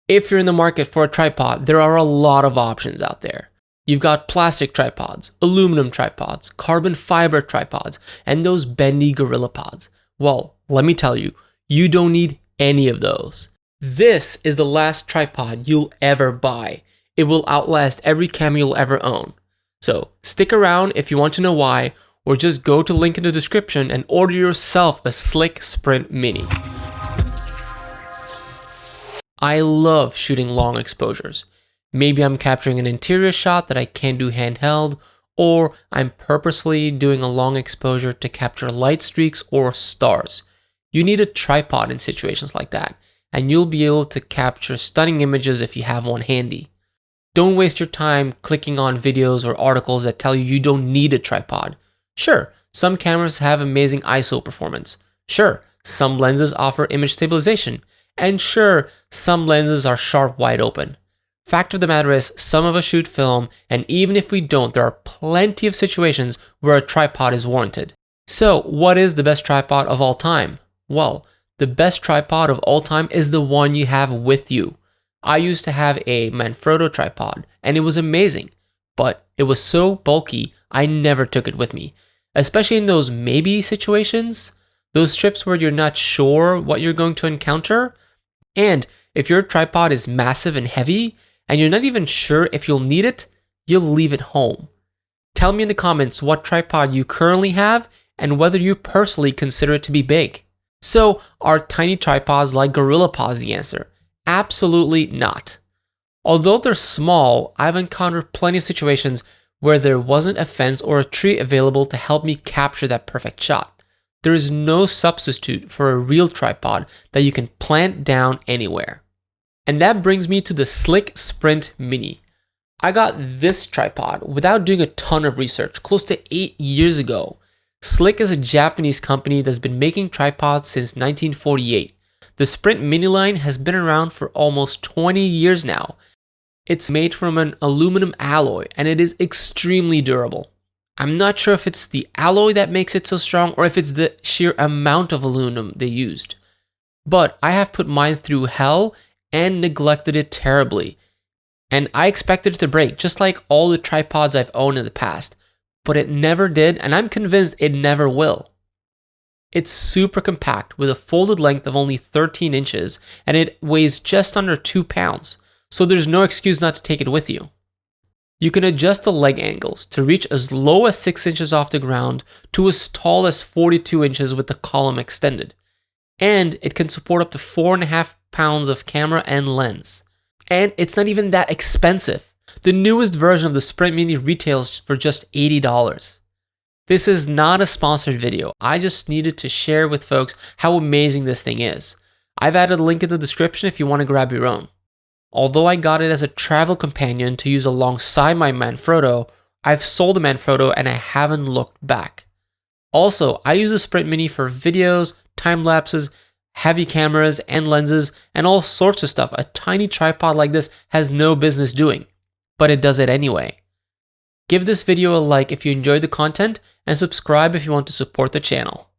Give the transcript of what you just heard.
If you're in the market for a tripod, there are a lot of options out there. You've got plastic tripods, aluminum tripods, carbon fiber tripods, and those bendy GorillaPods. Well, let me tell you, you don't need any of those. This is the last tripod you'll ever buy. It will outlast every camera you'll ever own. So stick around if you want to know why, or just go to the link in the description and order yourself a Slik Sprint Mini. I love shooting long exposures. Maybe I'm capturing an interior shot that I can't do handheld, or I'm purposely doing a long exposure to capture light streaks or stars. You need a tripod in situations like that, and you'll be able to capture stunning images if you have one handy. Don't waste your time clicking on videos or articles that tell you don't need a tripod. Sure, some cameras have amazing ISO performance. Sure, some lenses offer image stabilization. And sure, some lenses are sharp wide open. Fact of the matter is, some of us shoot film, and even if we don't, there are plenty of situations where a tripod is warranted. So, what is the best tripod of all time? Well, the best tripod of all time is the one you have with you. I used to have a Manfrotto tripod, and it was amazing, but it was so bulky, I never took it with me. Especially in those maybe situations, those trips where you're not sure what you're going to encounter. And if your tripod is massive and heavy, and you're not even sure if you'll need it, you'll leave it home. Tell me in the comments what tripod you currently have and whether you personally consider it to be big. So, are tiny tripods like GorillaPods the answer? Absolutely not. Although they're small, I've encountered plenty of situations where there wasn't a fence or a tree available to help me capture that perfect shot. There is no substitute for a real tripod that you can plant down anywhere. And that brings me to the Slik Sprint Mini. I got this tripod without doing a ton of research, close to 8 years ago. Slik is a Japanese company that's been making tripods since 1948. The Sprint Mini line has been around for almost 20 years now. It's made from an aluminum alloy and it is extremely durable. I'm not sure if it's the alloy that makes it so strong or if it's the sheer amount of aluminum they used. But I have put mine through hell and neglected it terribly. And I expected it to break, just like all the tripods I've owned in the past. But it never did, and I'm convinced it never will. It's super compact with a folded length of only 13 inches, and it weighs just under 2 pounds. So there's no excuse not to take it with you. You can adjust the leg angles to reach as low as 6 inches off the ground to as tall as 42 inches with the column extended. And it can support up to 4.5 pounds of camera and lens. And it's not even that expensive. The newest version of the Sprint Mini retails for just $80. This is not a sponsored video. I just needed to share with folks how amazing this thing is. I've added a link in the description if you want to grab your own. Although I got it as a travel companion to use alongside my Manfrotto, I've sold the Manfrotto and I haven't looked back. Also, I use the Sprint Mini for videos, time lapses, heavy cameras and lenses, and all sorts of stuff a tiny tripod like this has no business doing. But it does it anyway. Give this video a like if you enjoyed the content and subscribe if you want to support the channel.